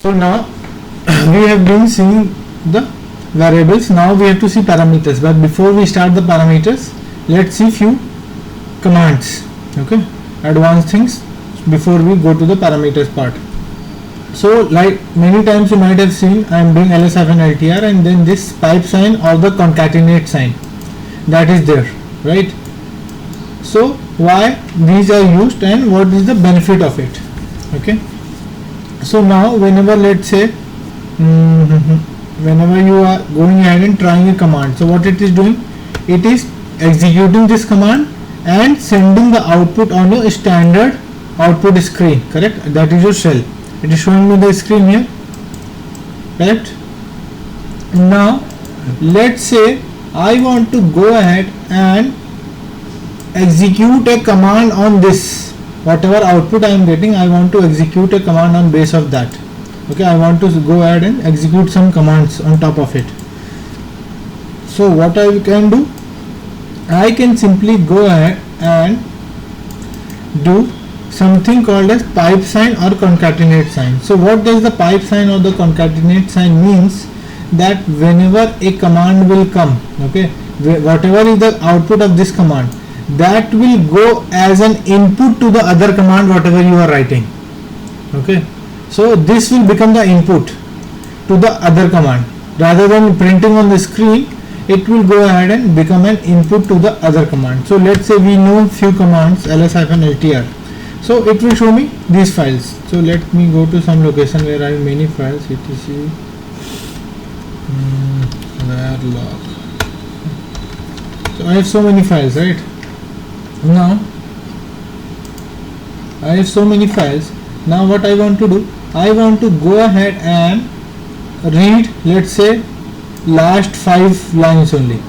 So now we have been seeing the variables. Now we have to see parameters, but before we start the parameters, let's see few commands, okay, advanced things before we go to the parameters part. So like many times you might have seen, I am doing ls-ltr and then this pipe sign or the concatenate sign that is there, right? So why these are used and what is the benefit of it, okay? So now whenever, let's say whenever you are going ahead and trying a command, so what it is doing, it is executing this command and sending the output on your standard output screen, correct? That is your shell. It is showing me the screen here, correct? Now let's say I want to go ahead and execute a command on this, whatever output I am getting, I want to execute a command on base of that, okay? I want to go ahead and execute some commands on top of it. So what I can do, I can simply go ahead and do something called as pipe sign or concatenate sign. So what does the pipe sign or the concatenate sign means? That whenever a command will come, okay, whatever is the output of this command, that will go as an input to the other command whatever you are writing, okay? So this will become the input to the other command, rather than printing on the screen, it will go ahead and become an input to the other command. So let's say we know few commands ls-ltr, so it will show me these files. So let me go to some location where I have many files, etc var log. So I have so many files, right? Now I have so many files. Now what I want to do, I want to go ahead and read, let's say, last 5 lines only,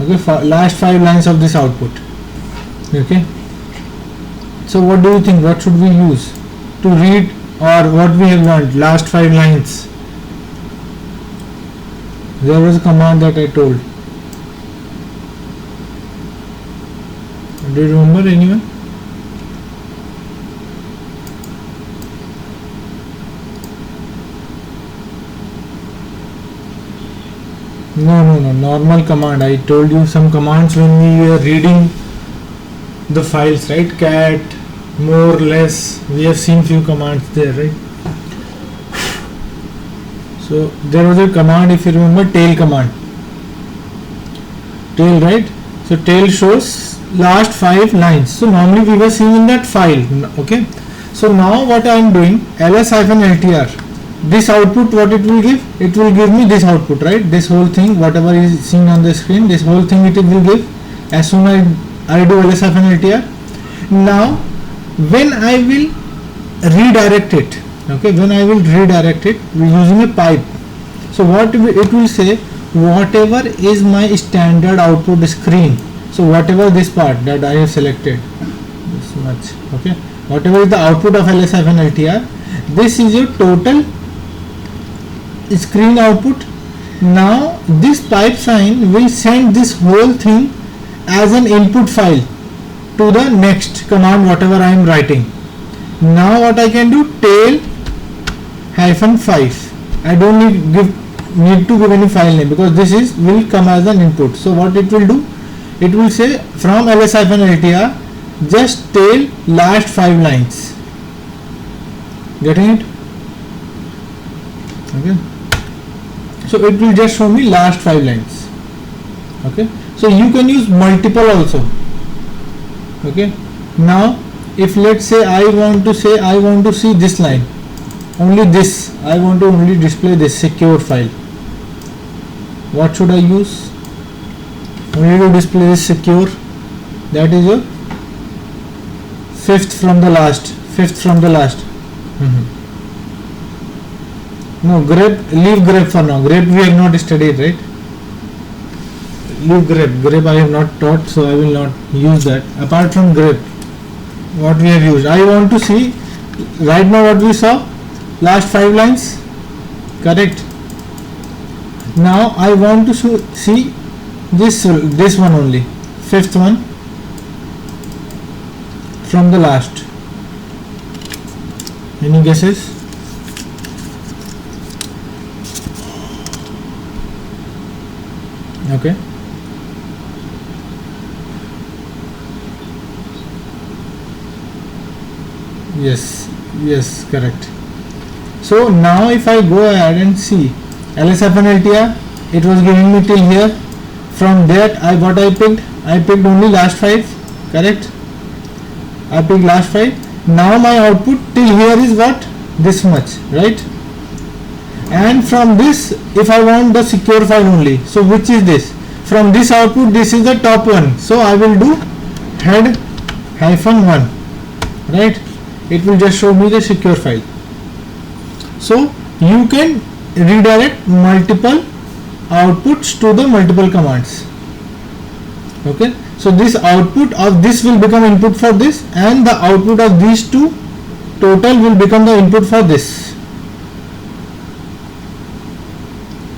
okay, last 5 lines of this output, okay? So what do you think, what should we use to read, or what we have learned, last 5 lines? There was a command that I told. Do you remember anyone? No, normal command. I told you some commands when we were reading the files, right? Cat, more, less, we have seen few commands there, right? So there was a command, if you remember, tail command, tail, right? So tail shows last 5 lines. So normally we were seeing in that file, okay? So now what I am doing, ls-ltr, this output, what it will give? It will give me this output, right? This whole thing, whatever is seen on the screen, this whole thing it will give as soon as I do ls-ltr. Now when I will redirect it, okay, when I will redirect it using a pipe, so what it will say, whatever is my standard output screen, so whatever this part that I have selected, this much, okay, whatever is the output of ls-ltr, this is your total screen output. Now this pipe sign will send this whole thing as an input file to the next command whatever I am writing. Now what I can do, tail -5. I don't need to give any file name because this is will come as an input. So what it will do, it will say from ls-ltr just tail last 5 lines. Getting it? Okay. So it will just show me last 5 lines. Okay. So you can use multiple also. Okay. Now if let's say I want to see this line, only this, I want to only display this secure file. What should I use? Only to display this secure, that is your 5th from the last. No, grep, leave grep for now. Grep we have not studied, right? Leave grep I have not taught, so I will not use that. Apart from grep, what we have used, I want to see right now what we saw, last 5 lines, correct? Now I want to see this one only, 5th one from the last. Any guesses? Okay. Yes, correct. So now if I go ahead and see LSFNLTR, it was giving me till here. From that I picked only last 5, correct? I picked last 5. Now my output till here is what? This much, right? And from this, if I want the secure file only, so which is this? From this output, this is the top one, so I will do head -1, right? It will just show me the secure file. So you can redirect multiple outputs to the multiple commands. Okay, so this output of this will become input for this, and the output of these two total will become the input for this.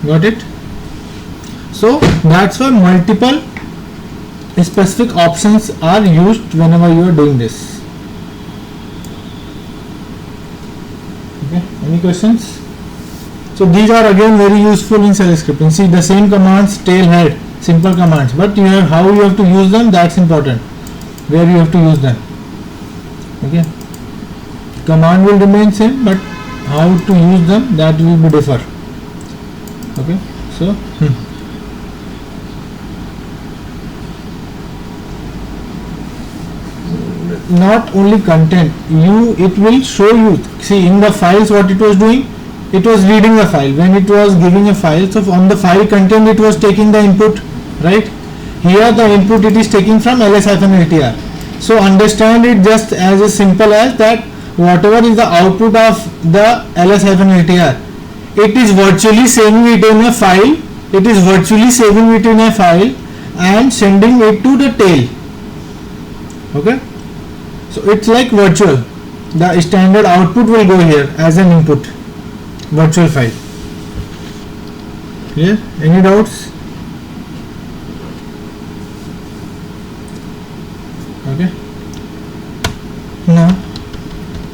Got it? So that's why multiple specific options are used whenever you are doing this. Okay, any questions? So these are again very useful in shell scripting. See, the same commands, tail, head, simple commands, but you have how you have to use them, that's important. Where you have to use them. Okay, command will remain same, but how to use them, that will be differ. Okay, so not only content, it will show you. See, in the files what it was doing, it was reading the file. When it was giving a file, so on the file content it was taking the input, right? Here the input it is taking from ls-ltr. So understand it just as simple as that whatever is the output of the ls-ltr, it is virtually saving it in a file. It is virtually saving it in a file and sending it to the tail. Okay, so it's like virtual. The standard output will go here as an input, virtual file. Clear? Any doubts? Okay. Now,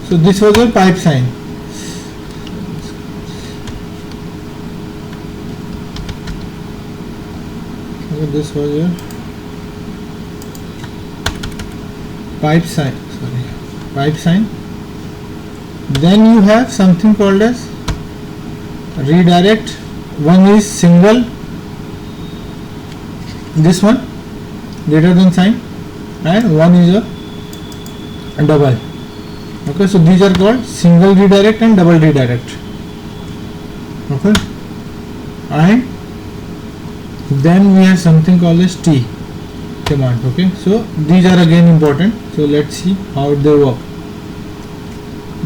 so this was a pipe sign. Okay, this was your pipe sign. Pipe sign. Then you have something called as redirect. One is single, this one greater than sign, and one is a double. Okay, so these are called single redirect and double redirect. Okay, and then we have something called as T command. Okay, so these are again important. So let's see how they work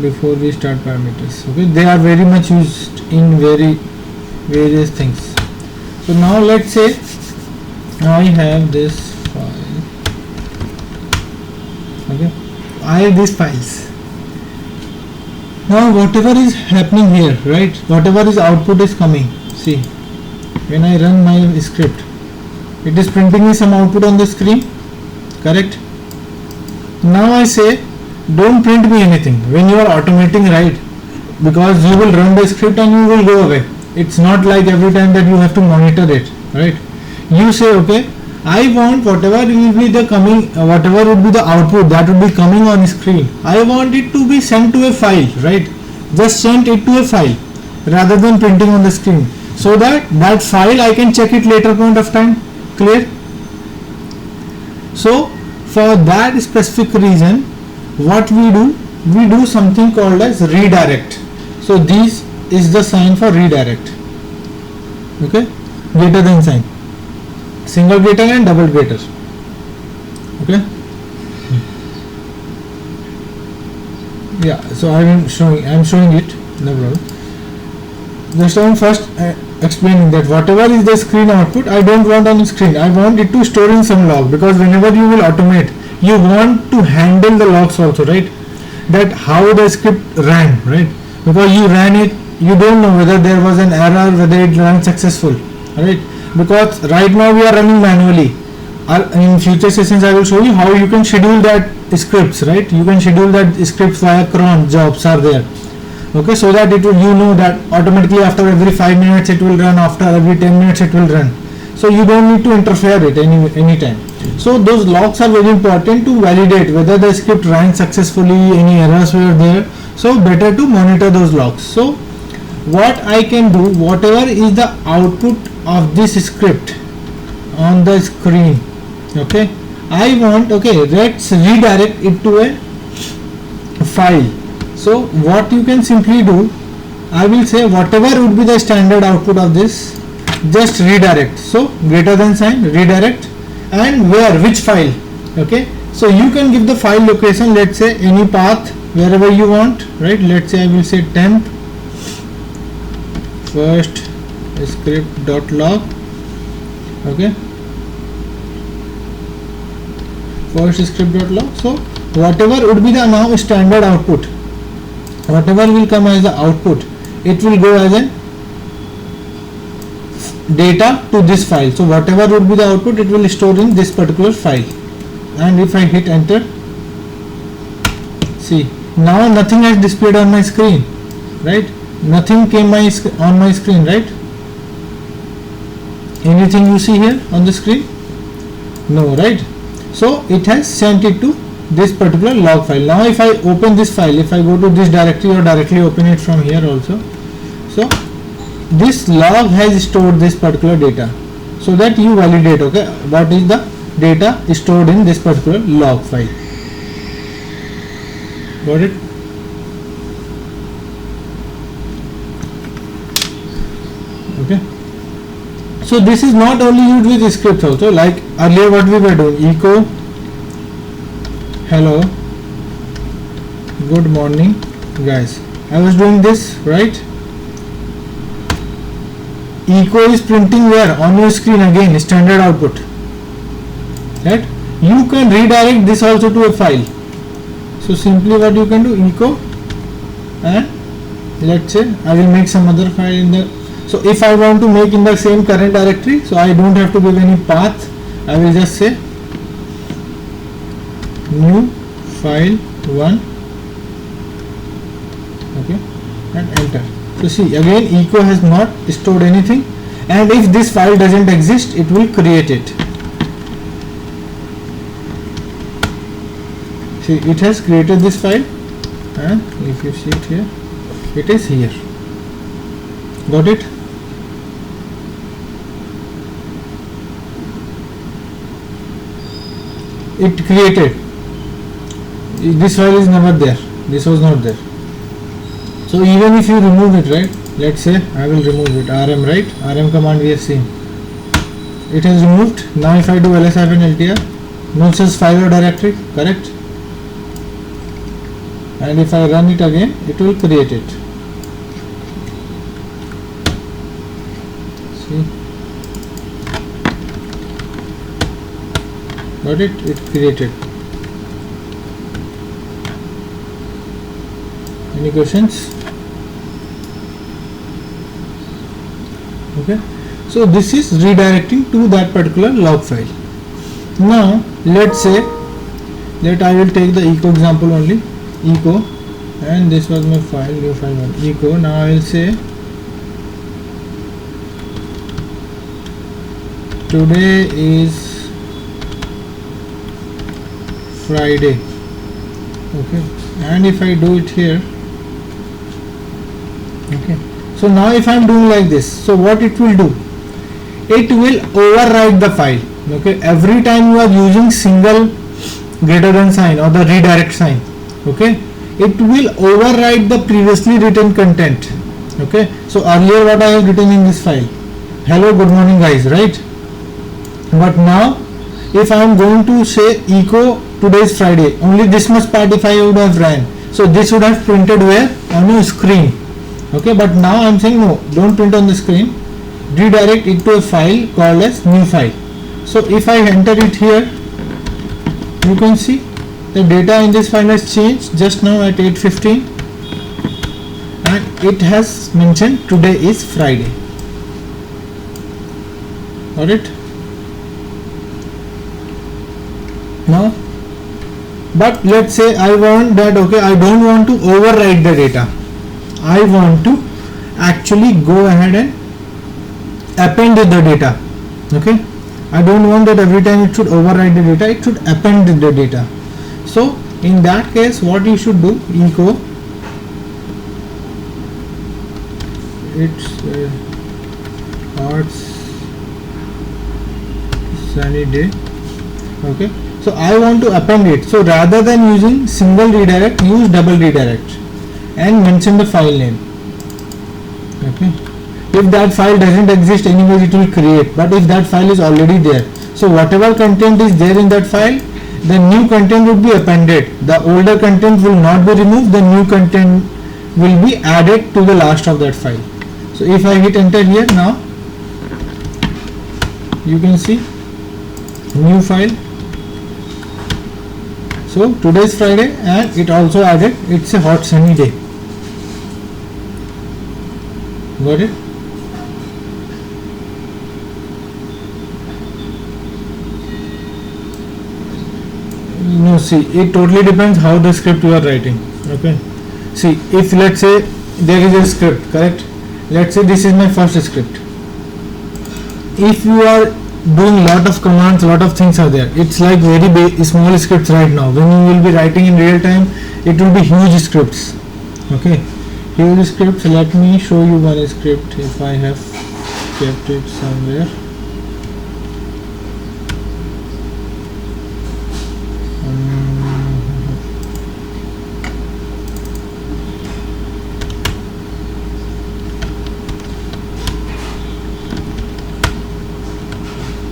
before we start parameters. Okay, they are very much used in various things. So now let's say I have this file. Okay, I have these files. Now whatever is happening here, right, whatever is output is coming. See, when I run my script, it is printing me some output on the screen, correct? Now I say don't print me anything when you are automating, right? Because you will run the script and you will go away. It's not like every time that you have to monitor it, right? You say, okay, I want whatever will be the coming, whatever would be the output that would be coming on screen, I want it to be sent to a file, right? Just send it to a file rather than printing on the screen, so that file I can check it later point of time. Clear? So for that specific reason, what we do something called as redirect. So this is the sign for redirect. Okay, greater than sign, single greater and double greater. Okay, yeah, so I am showing it, no problem. Just I am first explaining that whatever is the screen output, I don't want on screen, I want it to store in some log, because whenever you will automate, you want to handle the logs also, right? That how the script ran, right? Because you ran it, you don't know whether there was an error, whether it ran successful, right? Because right now we are running manually. In future sessions I will show you how you can schedule that scripts, right? You can schedule that scripts via cron jobs are there. Okay, so that it will, you know that automatically after every 5 minutes it will run, after every 10 minutes it will run. so you don't need to interfere it anytime. So those logs are very important to validate whether the script ran successfully, any errors were there, so better to monitor those logs. So what I can do, whatever is the output of this script on the screen, okay, I want, okay, let's redirect it to a file. So what you can simply do, I will say whatever would be the standard output of this, just redirect. So greater than sign, redirect, and where, which file, okay. So you can give the file location, let's say any path wherever you want, right. Let's say I will say temp first script.log, okay, first script.log. So whatever would be the now standard output, whatever will come as the output, it will go as a data to this file. So whatever would be the output, it will store in this particular file. And if I hit enter, see, now nothing has displayed on my screen, right. Nothing came on my screen, right. Anything you see here on the screen? No, right. So it has sent it to this particular log file. Now if I open this file, if I go to this directory or directly open it from here also, so this log has stored this particular data, so that you validate, okay, what is the data stored in this particular log file. Got it? Okay. So this is not only used with scripts also, like earlier what we were doing, echo hello good morning guys, I was doing this, right. Echo is printing where? On your screen again, standard output, right. You can redirect this also to a file. So simply what you can do, echo, and let's say I will make some other file in the, so if I want to make in the same current directory, so I don't have to give any path, I will just say new file 1, okay, and enter. So see, again echo has not stored anything, and if this file doesn't exist, it will create it. See, it has created this file, and if you see it here, it is here. Got it? It created. This file is never there. This was not there. So even if you remove it, right, let's say I will remove it, rm, right, rm command we have seen, it has removed. Now if I do ls-ltr, no such file or directory, correct, and if I run it again, it will create it. See, got it, it created. Any questions? Okay, so this is redirecting to that particular log file. Now let's say that I will take the echo example only, echo, and this was my file, new file 1, echo. Now I will say today is Friday, okay, and if I do it here, okay, so now if I am doing like this, so what it will do, it will override the file, okay. Every time you are using single greater than sign or the redirect sign, okay, it will override the previously written content, okay. So earlier what I have written in this file, hello good morning guys, right, but now if I am going to say echo today is Friday, only this much part if I would have ran, so this would have printed where? On your screen, okay. But now I am saying no, don't print on the screen, redirect it to a file called as new file. So if I enter it here, you can see the data in this file has changed just now at 8:15, and it has mentioned today is Friday. Got it? Now, but let's say I want that, okay, I don't want to overwrite the data, I want to actually go ahead and append the data, Okay, I don't want that every time it should override the data, it should append the data. So in that case, what you should do, echo it's hot sunny day. Okay, so I want to append it, so rather than using single redirect, use double redirect and mention the file name. Okay, if that file doesn't exist anyways, it will create, but if that file is already there, so whatever content is there in that file, the new content would be appended, the older content will not be removed, the new content will be added to the last of that file. So if I hit enter here, now you can see new file. So today is Friday and it also added it's a hot sunny day. Got it? No, see, it totally depends how the script you are writing. Okay, see, if let's say there is a script, correct, let's say this is my first script. If you are doing lot of commands, lot of things are there, it's like very small scripts right now. When you will be writing in real time, it will be huge scripts. Okay, huge scripts. Let me show you one script if I have kept it somewhere.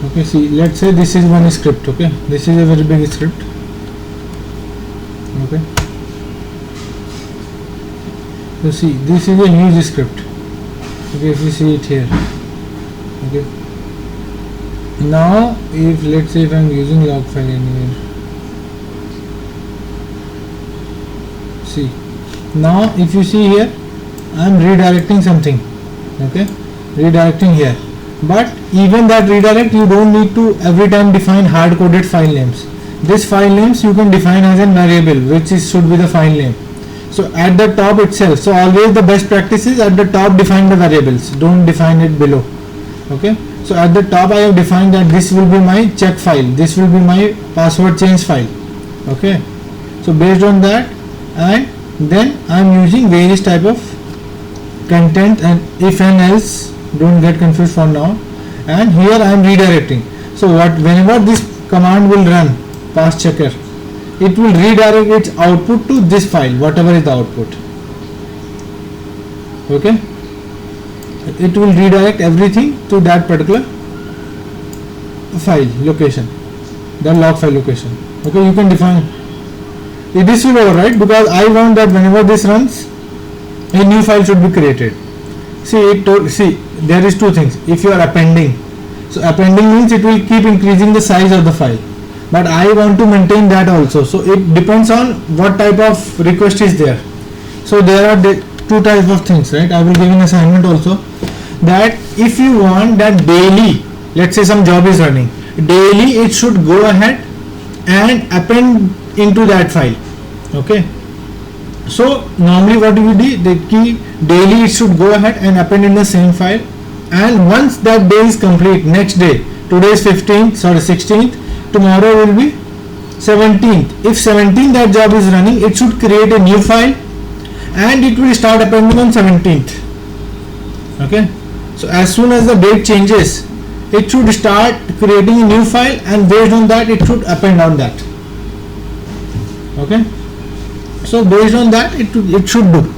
Okay, see, let's say this is one script. Okay, this is a very big script. Okay, so see, this is a huge script. Okay, if you see it here. Okay, now if let's say if I'm using log file anywhere, see, now if you see here, I'm redirecting something. Okay, redirecting here, but even that redirect, you don't need to every time define hard coded file names. This file names you can define as a variable, which is should be the file name. So at the top itself, so always the best practice is at the top define the variables, don't define it below. Okay, so at the top I have defined that this will be my check file, this will be my password change file. Okay, so based on that, and then I am using various type of content and if and else, don't get confused for now, and here I am redirecting. So whenever this command will run, pass checker, it will redirect its output to this file, whatever is the output. Okay, it will redirect everything to that particular file location, the log file location. Okay, you can define this will override, because I want that whenever this runs, a new file should be created. See, there is two things. If you are appending, so appending means it will keep increasing the size of the file, but I want to maintain that also. So it depends on what type of request is there. So there are two types of things, right? I will give an assignment also, that if you want that daily, let's say some job is running, daily it should go ahead and append into that file. Okay, so normally what we do, the key daily it should go ahead and append in the same file, and once that day is complete, next day, today is 16th, tomorrow will be 17th. If 17th that job is running, it should create a new file and it will start appending on 17th. Okay, so as soon as the date changes, it should start creating a new file, and based on that it should append on that. Okay, so based on that it should do.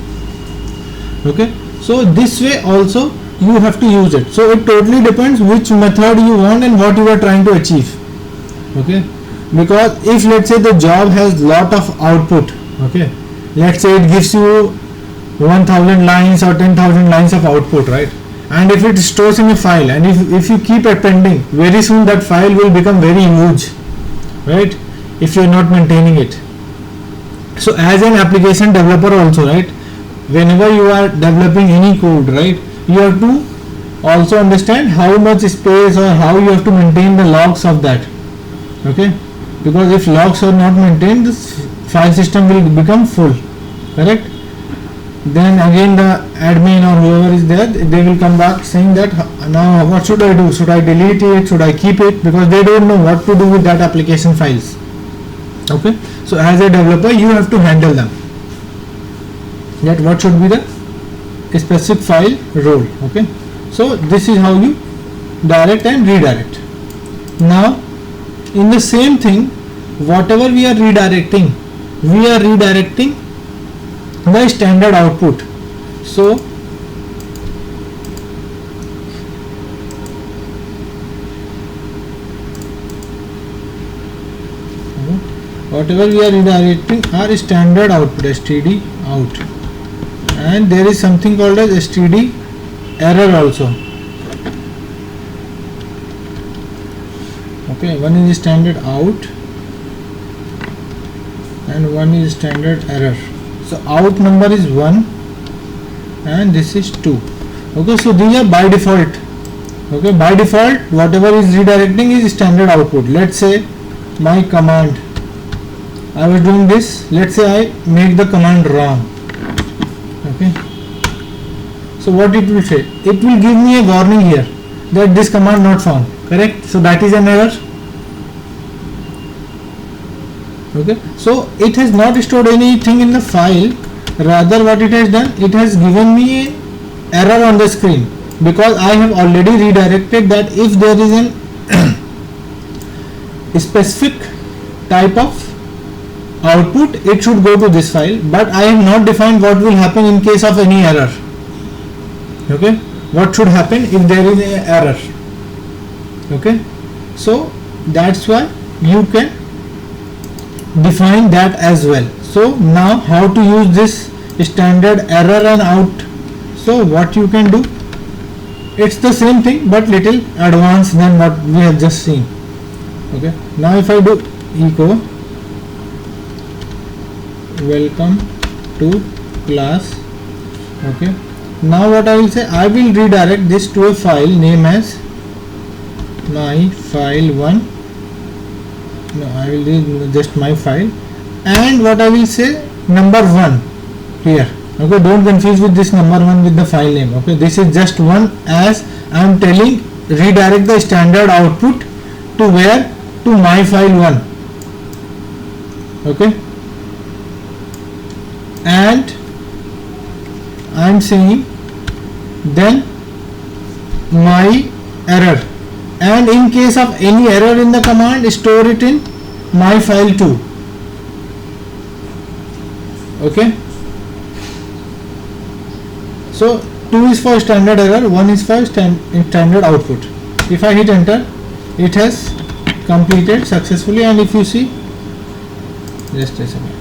Okay, so this way also you have to use it. So it totally depends which method you want and what you are trying to achieve. Okay, because if let's say the job has lot of output, okay, let's say it gives you 1000 lines or 10,000 lines of output, right? And if it stores in a file, and if you keep appending, very soon that file will become very huge, right, if you are not maintaining it. So as an application developer also, right, whenever you are developing any code, right, you have to also understand how much space or how you have to maintain the logs of that. Okay, because if logs are not maintained, this file system will become full, correct? then again the admin or whoever is there, they will come back saying that now what should I do, should I delete it, should I keep it, because they don't know what to do with that application files. Okay, so as a developer you have to handle them, that what should be the specific file role. Okay, so this is how you direct and redirect. Now in the same thing, whatever we are redirecting the standard output. So whatever we are redirecting are standard output, std out, and there is something called as std error also. Okay, one is standard out and one is standard error. So out number is 1 and this is 2. Okay, so these are by default. Okay, by default whatever is redirecting is standard output. Let's say my command, I was doing this, let's say I make the command wrong. Okay, so what it will say, it will give me a warning here that this command not found, correct? So that is an error. Okay, so it has not stored anything in the file, rather what it has done, it has given me an error on the screen, because I have already redirected that if there is an specific type of output, it should go to this file, but I have not defined what will happen in case of any error. Okay, what should happen if there is an error. Okay, so that's why you can define that as well. So now how to use this standard error and out. So what you can do, it's the same thing but little advanced than what we have just seen. Okay, now if I do echo welcome to class, okay, now what I will say, I will redirect this to a file name as my file1. No, I will do just my file, and what I will say, number 1 here. Okay, don't confuse with this number 1 with the file name. Okay, this is just 1, as I am telling redirect the standard output to where, to my file 1. Okay, and I am saying then my error, and in case of any error in the command, store it in my file 2. Okay, so 2 is for standard error, 1 is for standard output. If I hit enter, it has completed successfully, and if you see, just a second,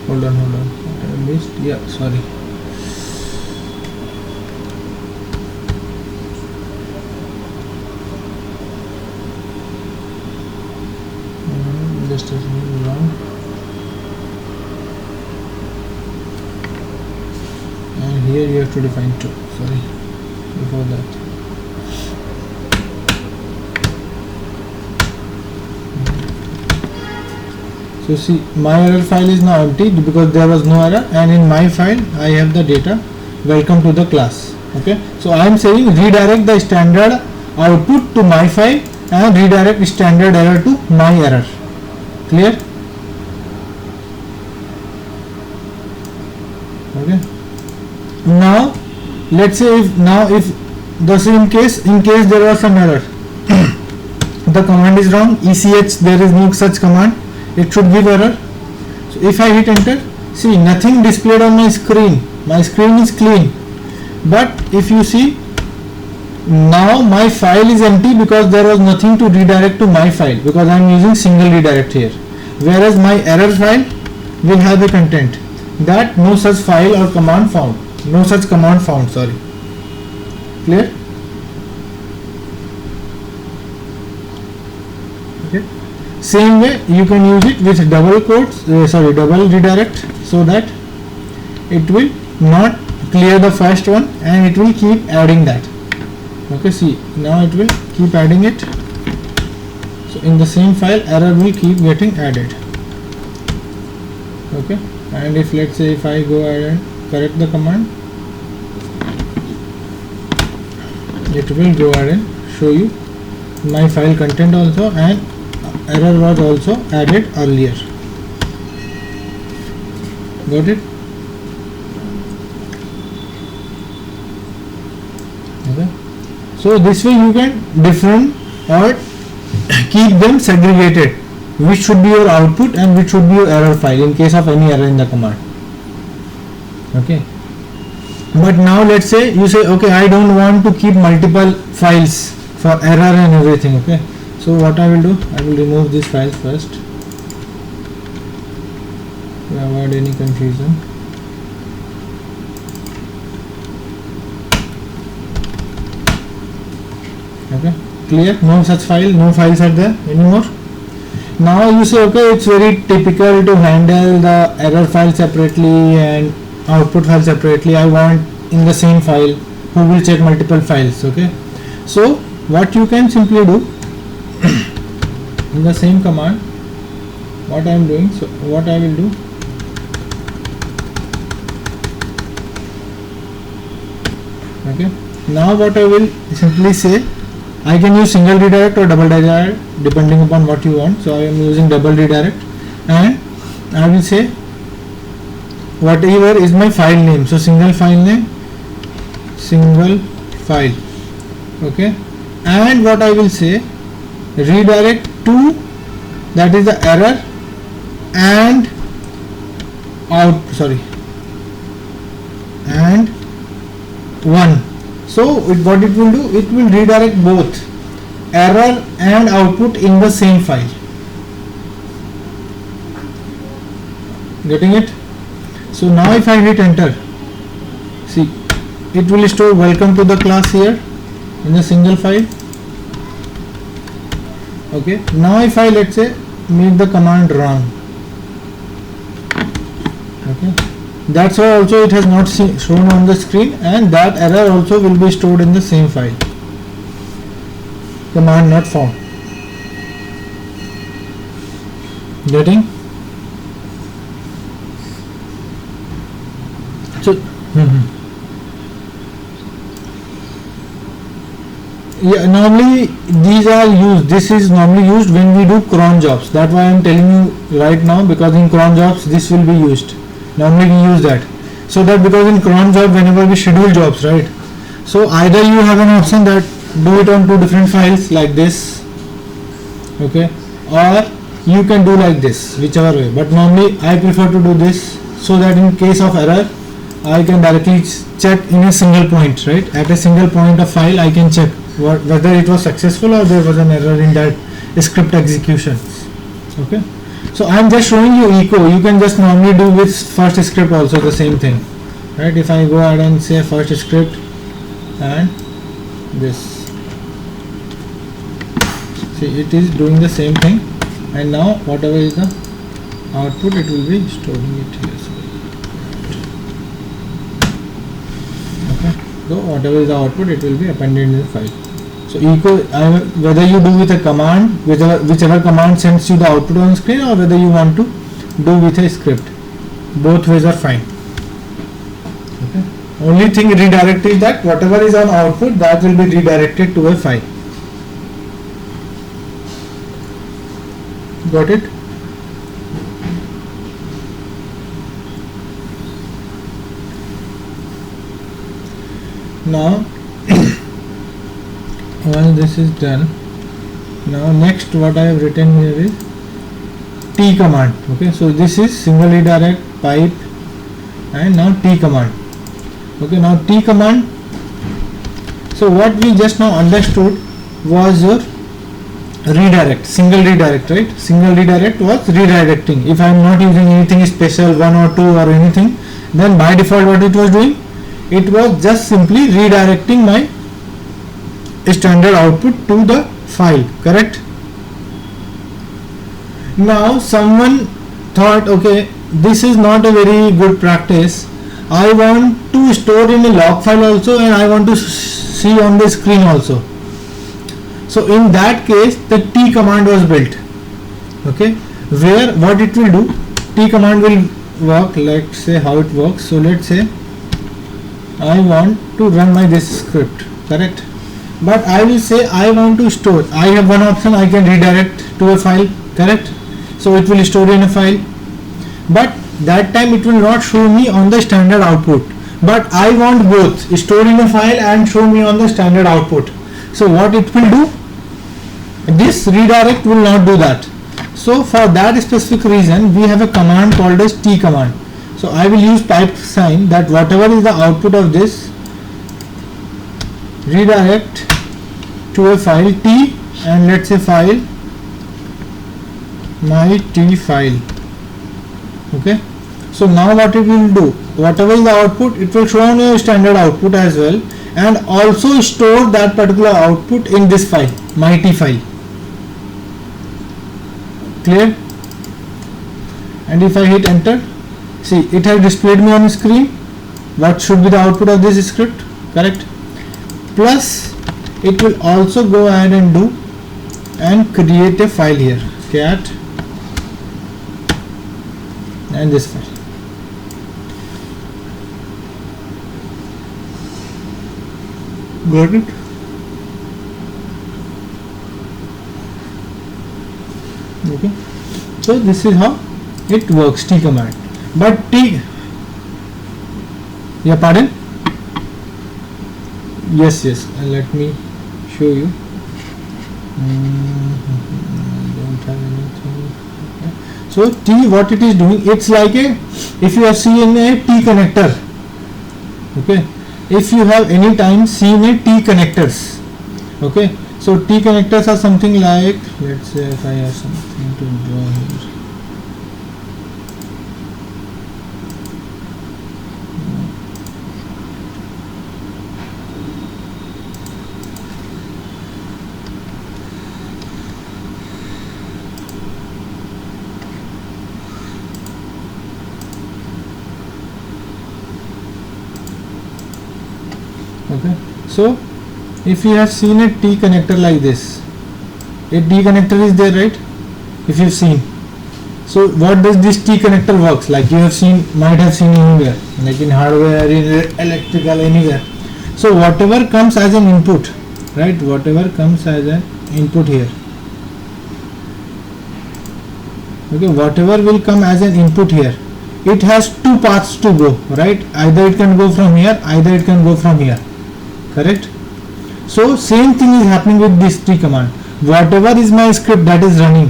hold on, I missed, yeah, sorry. Just a second, wrong. And here you have to define 2, sorry, before that. So see, my error file is now empty because there was no error, and in my file I have the data welcome to the class. Okay, so I am saying redirect the standard output to my file and redirect standard error to my error. Clear? Okay, now let's say if the same case, in case there was some error, the command is wrong, ECH, there is no such command, it should give error. So if I hit enter, see, nothing displayed on my screen is clean, but if you see, now my file is empty because there was nothing to redirect to my file, because I am using single redirect here, whereas my error file will have a content that no such file or command found, no such command found, sorry. Clear? Okay, same way you can use it with double quotes, double redirect, so that it will not clear the first one and it will keep adding that. Okay, see, now it will keep adding it, so in the same file error will keep getting added. Okay, and if let's say if I go ahead and correct the command, it will go ahead and show you my file content also, and error was also added earlier. Got it? Okay, so this way you can different or keep them segregated, which should be your output and which should be your error file in case of any error in the command. Okay, but now let's say you say, okay, I don't want to keep multiple files for error and everything. Okay, so what I will do, I will remove this file first to avoid any confusion. Okay, clear? No such file, no files are there anymore. Now you say, okay, it's very typical to handle the error file separately and output file separately. I want in the same file. Who will check multiple files? Okay, so what you can simply do in the same command, what I am doing, so what I will do, okay, now what I will simply say, I can use single redirect or double redirect depending upon what you want. So I am using double redirect, and I will say whatever is my file name. So single file name, single file. Okay, and what I will say, redirect to, that is the error, and and 1. So what it will do, it will redirect both error and output in the same file. Getting it? So now if I hit enter, see, it will store welcome to the class here in a single file. Okay, now if I let's say make the command run, okay, that's why also it has not shown on the screen, and that error also will be stored in the same file. Command not found. Getting? So yeah, normally these are used, this is normally used when we do cron jobs. That's why I am telling you right now, because in cron jobs this will be used. Normally we use that, so that because in cron job whenever we schedule jobs, right, so either you have an option that do it on two different files like this, okay, or you can do like this, whichever way, but normally I prefer to do this, so that in case of error I can directly check in a single point, right, at a single point of file I can check whether it was successful or there was an error in that script execution. Okay, so I am just showing you echo. You can just normally do with first script also the same thing, right? If I go ahead and say first script and this, see, it is doing the same thing, and now whatever is the output, it will be storing it here. Okay, so whatever is the output, it will be appended in the file. So echo, whether you do with a command, whichever command sends you the output on screen, or whether you want to do with a script, both ways are fine. Okay, only thing redirect is that whatever is on output, that will be redirected to a file. Got it? Now once this is done, now next what I have written here is T command. Okay, so this is single redirect, pipe, and now T command. Okay, now T command, so what we just now understood was your redirect, single redirect, right? Single redirect was redirecting. If I am not using anything special, 1 or 2 or anything, then by default what it was doing, it was just simply redirecting my standard output to the file, correct? Now someone thought, okay, this is not a very good practice. I want to store in a log file also, and I want to see on the screen also. So in that case the T command was built, okay, where what it will do, T command will work, let's say how it works. So let's say I want to run my this script, correct, but I will say I want to store. I have one option, I can redirect to a file, correct, so it will store in a file, but that time it will not show me on the standard output. But I want both, store in a file and show me on the standard output. So what it will do, this redirect will not do that. So for that specific reason we have a command called as T command. So I will use pipe sign, that whatever is the output of this, redirect to a file T, and let's say file my T file. Okay, so now what it will do, whatever is the output, it will show on your standard output as well, and also store that particular output in this file, my T file. Clear? And if I hit enter, see, it has displayed me on the screen what should be the output of this script, correct? Plus it will also go ahead and do and create a file here, cat and this file. Got it? Okay, so this is how it works, T command. But T, yeah, pardon? Yes, let me show you. Don't have anything. Okay. So T, what it is doing, it's like a, if you have seen a T connector, okay, if you have any time seen a T connectors, okay, so T connectors are something like, let's say if I have something to draw here, okay, so if you have seen a T connector like this, a T connector is there, right? If you have seen, so what does this T connector works like? You have seen, might have seen anywhere, like in hardware, in electrical, anywhere. So whatever comes as an input, right, whatever comes as an input here, okay, whatever will come as an input here, it has two paths to go, right? Either it can go from here, either it can go from here, correct? So same thing is happening with this T command. Whatever is my script that is running,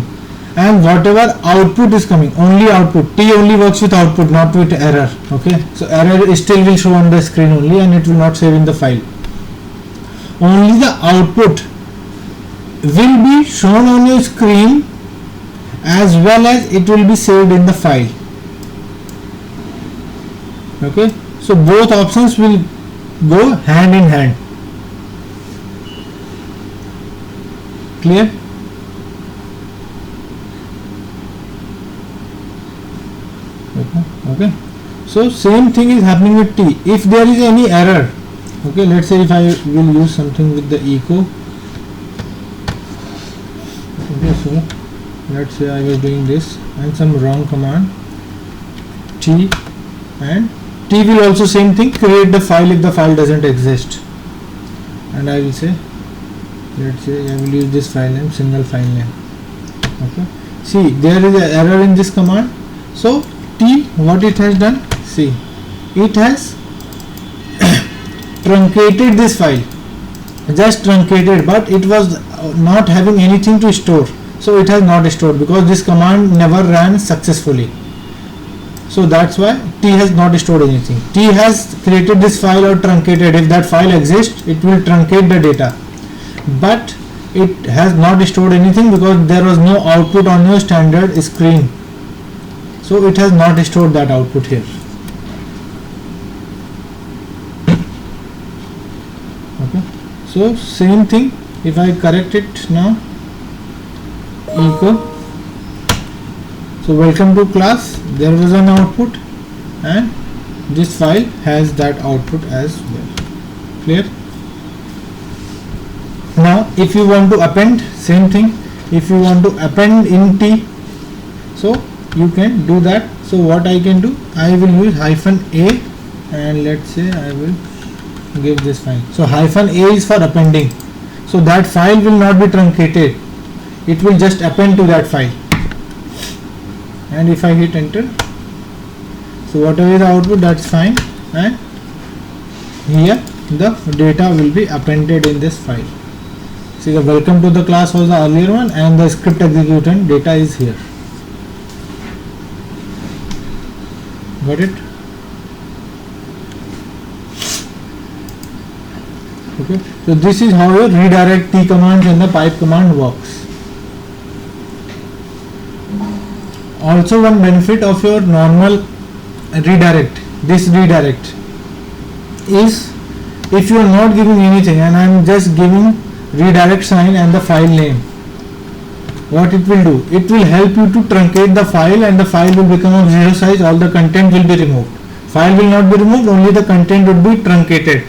and whatever output is coming, only output, T only works with output, not with error, okay? So error still will show on the screen only, and it will not save in the file. Only the output will be shown on your screen, as well as it will be saved in the file, okay? So both options will go hand in hand. Clear? Okay, so same thing is happening with T. If there is any error, okay, let's say if I will use something with the echo, okay, so let's say I was doing this and some wrong command, T, and T will also same thing, create the file if the file doesn't exist, and I will say, let's say I will use this file name, single file name, okay. See, there is an error in this command. So T, what it has done, see, it has truncated this file, just truncated, but it was not having anything to store, so it has not stored, because this command never ran successfully. So that's why T has not stored anything. T has created this file or truncated. If that file exists, it will truncate the data, but it has not stored anything because there was no output on your standard screen. So it has not stored that output here. Okay. So same thing, if I correct it now, echo. So welcome to class, there was an output, and this file has that output as well. Clear? Now if you want to append, same thing, if you want to append in T, so you can do that So what I can do, I will use -a, and let's say I will give this file. So -a is for appending, so that file will not be truncated, it will just append to that file. And if I hit enter, so whatever is the output, that's fine, and here the data will be appended in this file. See, the welcome to the class was the earlier one, and the script executant data is here. Got it? Okay, so this is how your redirect T commands and the pipe command works. Also, one benefit of your normal redirect, this redirect, is if you are not giving anything and I am just giving redirect sign and the file name, what it will do, it will help you to truncate the file, and the file will become of 0 size, all the content will be removed. File will not be removed, only the content would be truncated.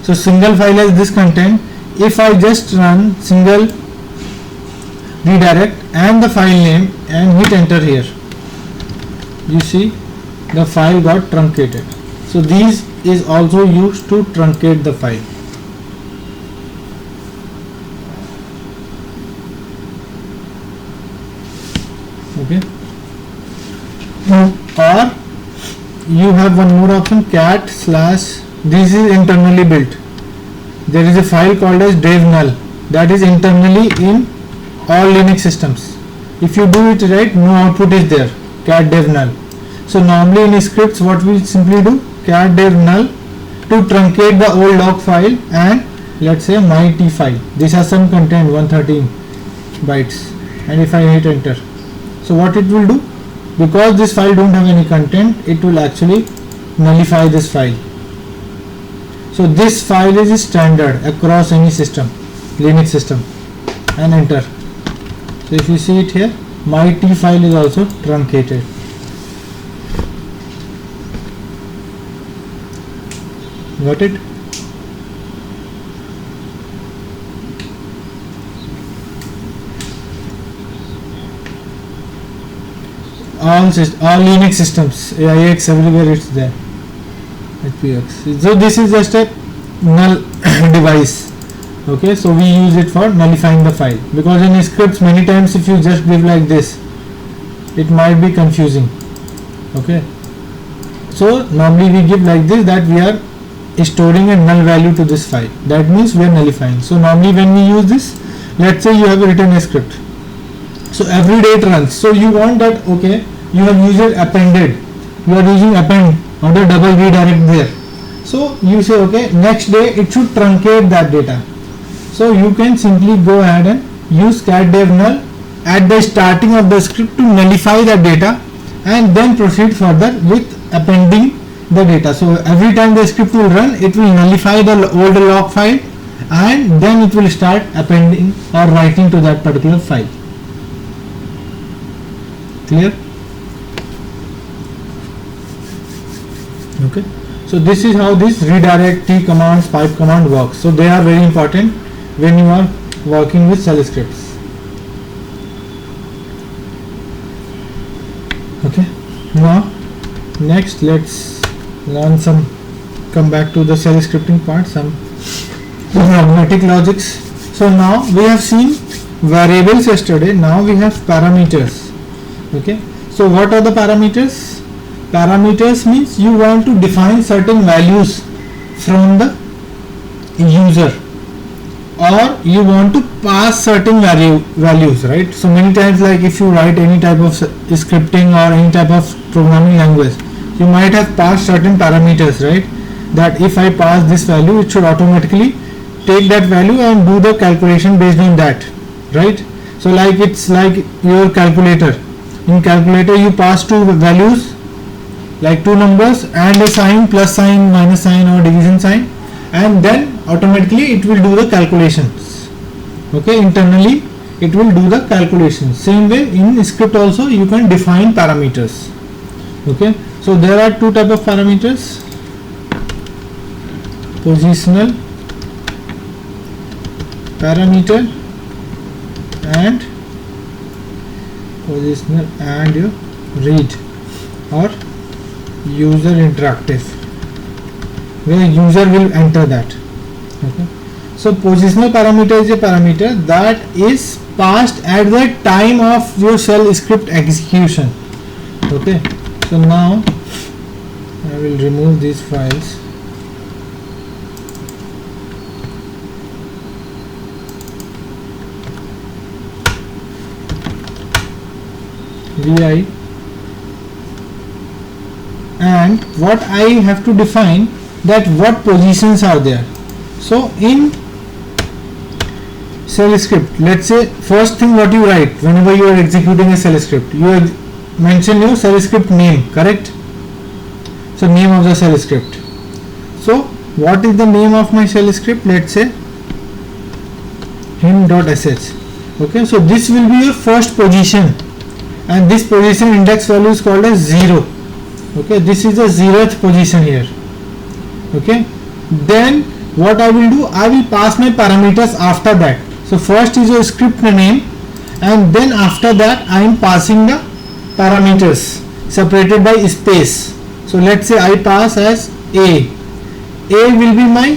So single file has this content. If I just run single redirect and the file name and hit enter here, you see the file got truncated. So these is also used to truncate the file. Okay, or you have one more option, cat slash, this is internally built. There is a file called as devnull that is internally in all Linux systems. If you do it right, no output is there, cat devnull. So normally in scripts what we simply do, cat devnull to truncate the old log file and let's say my T file. This has some content, 113 bytes, and if I hit enter, so what it will do, because this file don't have any content, it will actually nullify this file. So this file is standard across any system, Linux system, and enter. So if you see it here, my T file is also truncated. Got it? All Linux systems, AIX, everywhere it's there. HPX. So this is just a null device. Okay, so we use it for nullifying the file, because in scripts many times if you just give like this, it might be confusing. Okay, so normally we give like this, that we are storing a null value to this file, that means we are nullifying. So normally when we use this, let's say you have written a script, so every day it runs, so you want that, okay, you have used it appended, you are using append on the double redirect there, so you say okay, next day it should truncate that data. So you can simply go ahead and use cat devnull at the starting of the script to nullify the data, and then proceed further with appending the data. So every time the script will run, it will nullify the old log file, and then it will start appending or writing to that particular file. Clear? Okay, so this is how this redirect, T commands, pipe command works. So they are very important when you are working with shell scripts. Okay, now next let's learn some, come back to the shell scripting part, some pragmatic logics. So now we have seen variables yesterday, now we have parameters. Okay, so what are the parameters? Parameters means you want to define certain values from the user, or you want to pass certain values, right? So many times, like if you write any type of scripting or any type of programming language, you might have passed certain parameters, right? That if I pass this value, it should automatically take that value and do the calculation based on that, right? So like it's like your calculator. In calculator you pass two values, like two numbers and a sign, plus sign, minus sign, or division sign, and then automatically it will do the calculations. Okay, internally it will do the calculations. Same way in script also you can define parameters. Okay, so there are two type of parameters: positional parameter and your read or user interactive, where user will enter that. Okay, so positional parameter is a parameter that is passed at the time of your shell script execution. Okay, so now I will remove these files. Vi, and what I have to define that what positions are there. So in shell script, let's say first thing what you write whenever you are executing a shell script, you mention your shell script name, correct? So name of the shell script. So what is the name of my shell script? Let's say him.sh. Okay, so this will be your first position, and this position index value is called as 0. Okay, this is the 0th position here. Okay, then what I will do, I will pass my parameters after that. So first is your script name, and then after that I am passing the parameters separated by space. So let's say I pass as A will be my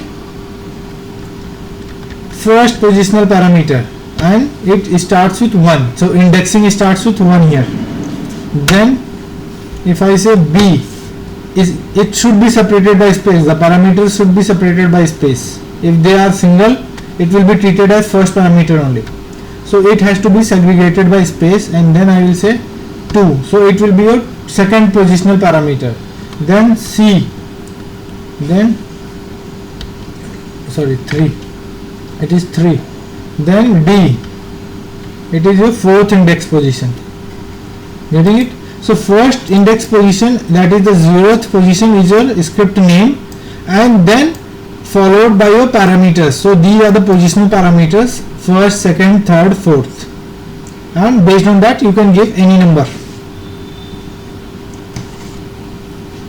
first positional parameter, and it starts with 1, so indexing starts with 1 here. Then if I say B, it should be separated by space, the parameters should be separated by space. If they are single, it will be treated as first parameter only, so it has to be segregated by space. And then I will say 2, so it will be your second positional parameter. Then C, then 3, it is 3. Then D, it is your fourth index position. Getting it? So first index position, that is the 0th position, is your script name, and then followed by your parameters. So these are the positional parameters: first, second, third, fourth, and based on that you can give any number.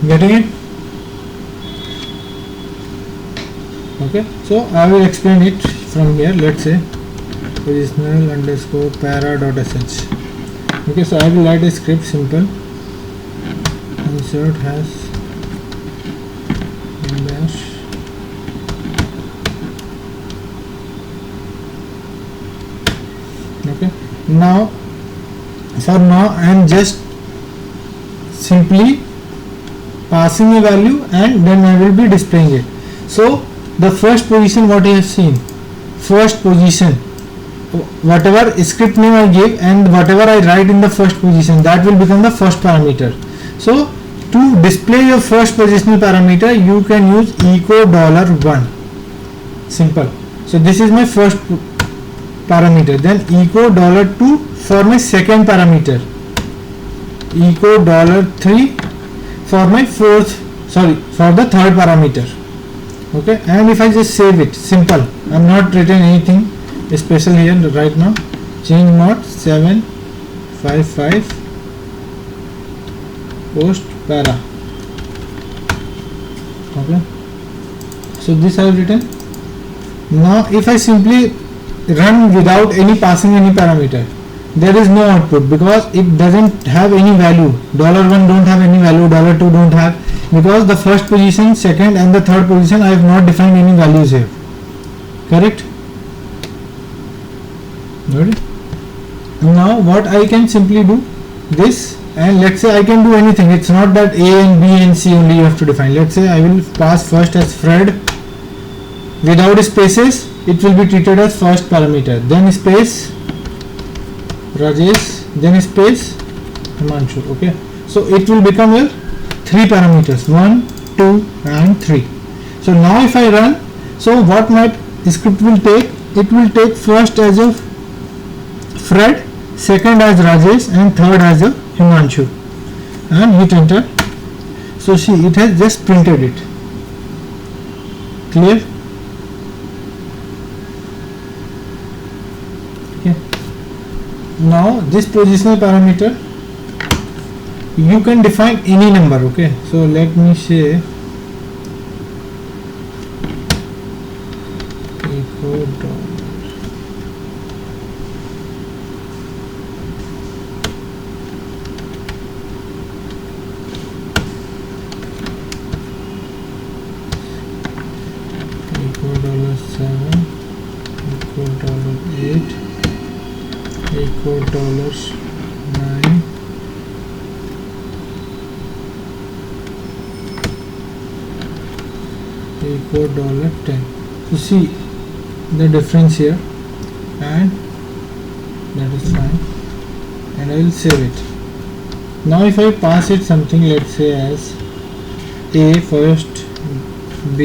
Getting it? Okay, so I will explain it from here. Let's say positional underscore para.sh. Okay, so I will write a script, simple insert has dash. Okay, now for now I am just simply passing a value, and then I will be displaying it. So the first position, what you have seen, first position, whatever script name I give and whatever I write in the first position, that will become the first parameter. So to display your first positional parameter, you can use echo $1, simple. So this is my first parameter. Then echo $2 for my second parameter, echo $3 for my for the third parameter. Okay, and if I just save it, simple, I am not written anything special here right now. Change mode 755 post para. Okay, so this I have written. Now if I simply run without any passing any parameter, there is no output because it doesn't have any value. $1 don't have any value, $2 don't have, because the first position, second and the third position I have not defined any values here. Correct? Good. Now what I can simply do this, and let's say I can do anything. It's not that A and B and C only you have to define. Let's say I will pass first as Fred without spaces, it will be treated as first parameter, then space Rajesh, then space Himanshu. Okay, so it will become your 3 parameters, 1, 2 and 3. So now if I run, so what my script will take, it will take first as a Fred, second as Rajesh and third as a Himanshu, and hit enter. So see, it has just printed it. Clear? Okay. Now this positional parameter you can define any number. Okay, so let me say echo $. $7 equal $8 equal $9 equal $10. So see the difference here, and that is fine, and I will save it. Now if I pass it something, let's say as A first, B,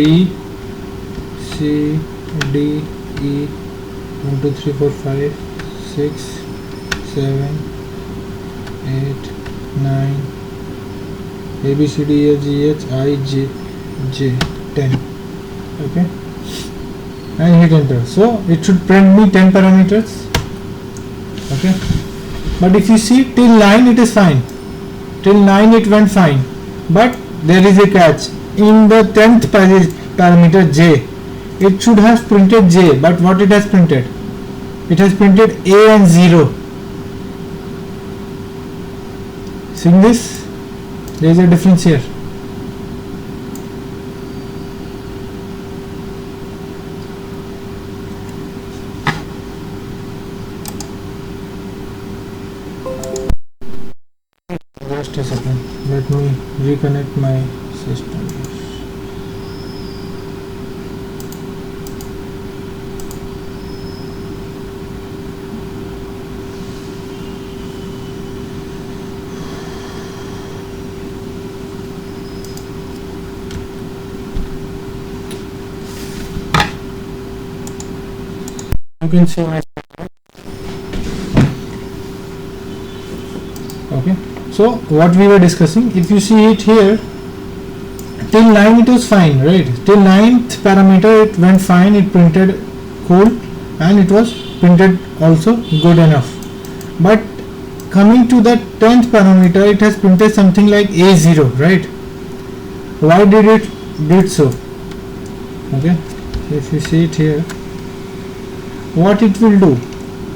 C, D, E, 1 2 3 4 5 6 7 8 9 A B C D E F G H I J 10. Okay, and hit enter. So it should print me 10 parameters. Okay, but if you see till 9 it is fine, till 9 it went fine, but there is a catch. In the 10th parameter J, it should have printed J, but what it has printed? It has printed A and 0. Seeing this? There is a difference here. Just a second, let me reconnect my system. You can see my screen. Okay, so what we were discussing, if you see it here, till 9 it was fine, right? Till 9th parameter it went fine, it printed cool, and it was printed also good enough. But coming to the 10th parameter, it has printed something like A0, right? Why did it did so? Okay, if you see it here, what it will do,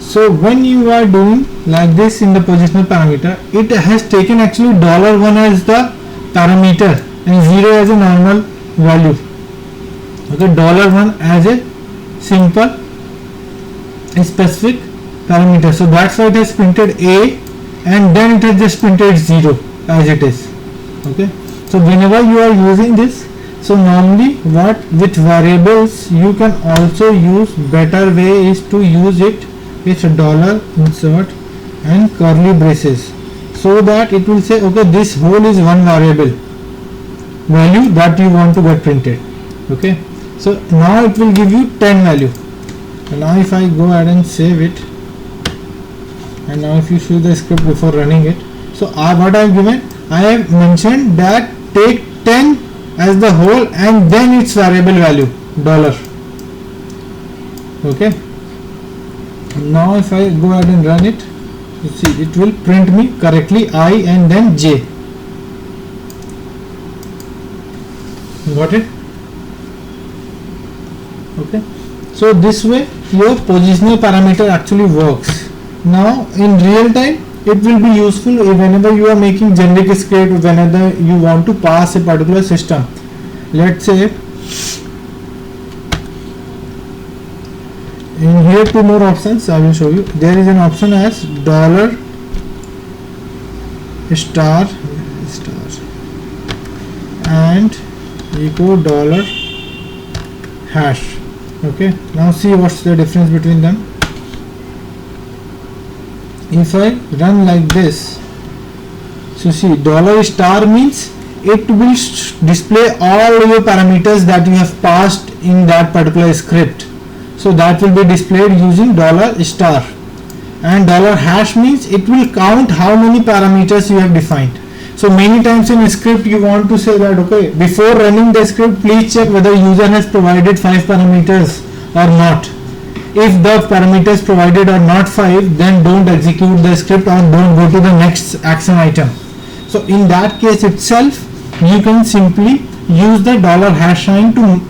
so when you are doing like this in the positional parameter, it has taken actually $1 as the parameter and 0 as a normal value. Okay, $1 as a simple specific parameter, so that's why it has printed A, and then it has just printed 0 as it is. Okay, so whenever you are using this, so normally what with variables you can also use, better way is to use it with dollar insert and curly braces, so that it will say okay, this whole is one variable value that you want to get printed. Okay, so now it will give you 10 value. And now if I go ahead and save it, and now if you see the script before running it, so what I have given, I have mentioned that take 10 as the whole and then its variable value $. Okay, now if I go ahead and run it, you see it will print me correctly I and then J. Got it? Okay, so this way your positional parameter actually works. Now in real time it will be useful whenever you are making generic script, whenever you want to pass a particular system. Let's say in here two more options I will show you. There is an option as $* and equal $#. Okay, now see what's the difference between them. If I run like this, so see $* means it will display all your parameters that you have passed in that particular script, so that will be displayed using $*, and $# means it will count how many parameters you have defined. So many times in a script you want to say that okay, before running the script please check whether user has provided 5 parameters or not. If the parameters provided are not 5, then don't execute the script or don't go to the next action item. So in that case itself, you can simply use the $# to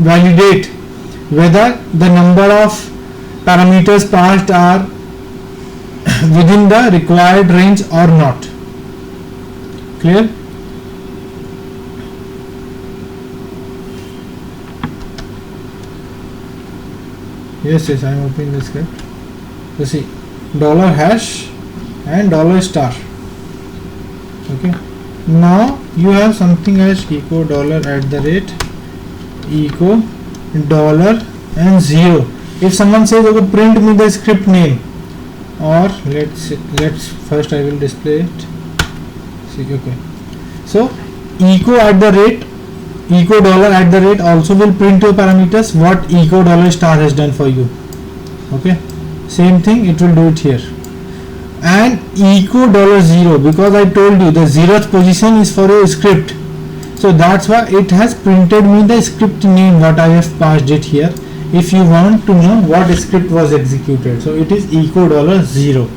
validate whether the number of parameters passed are within the required range or not. Clear? Yes, I am opening the script. So see, dollar hash and dollar star. Okay, now you have something as echo dollar at the rate, echo dollar and 0. If someone says okay, print me the script name, or let's first I will display it. See, okay, so echo at the rate, echo dollar at the rate also will print your parameters what echo dollar star has done for you. Okay, same thing it will do it here. And echo dollar 0, because I told you the 0th position is for a script, so that's why it has printed me the script name what I have passed it here. If you want to know what script was executed, so it is echo dollar 0.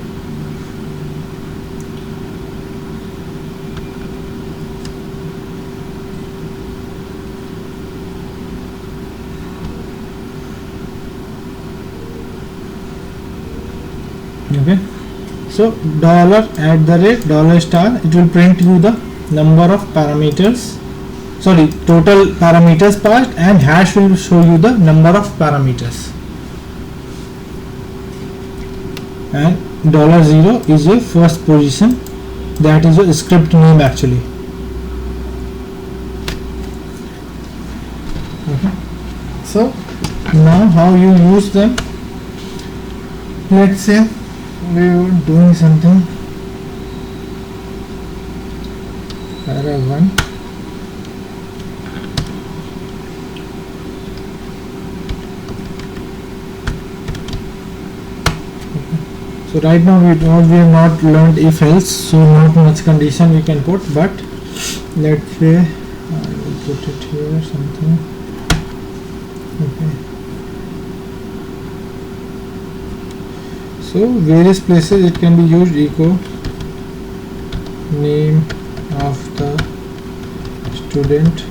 Okay, so dollar at the rate dollar star, it will print you the number of parameters, sorry, total parameters passed, and hash will show you the number of parameters. And dollar 0 is your first position, that is your script name actually. Okay, so now how you use them, let's say we were doing something para 1. So right now we have not learned if else, so not much condition we can put, but let's say I will put it here something. Okay, so various places it can be used, echo name of the student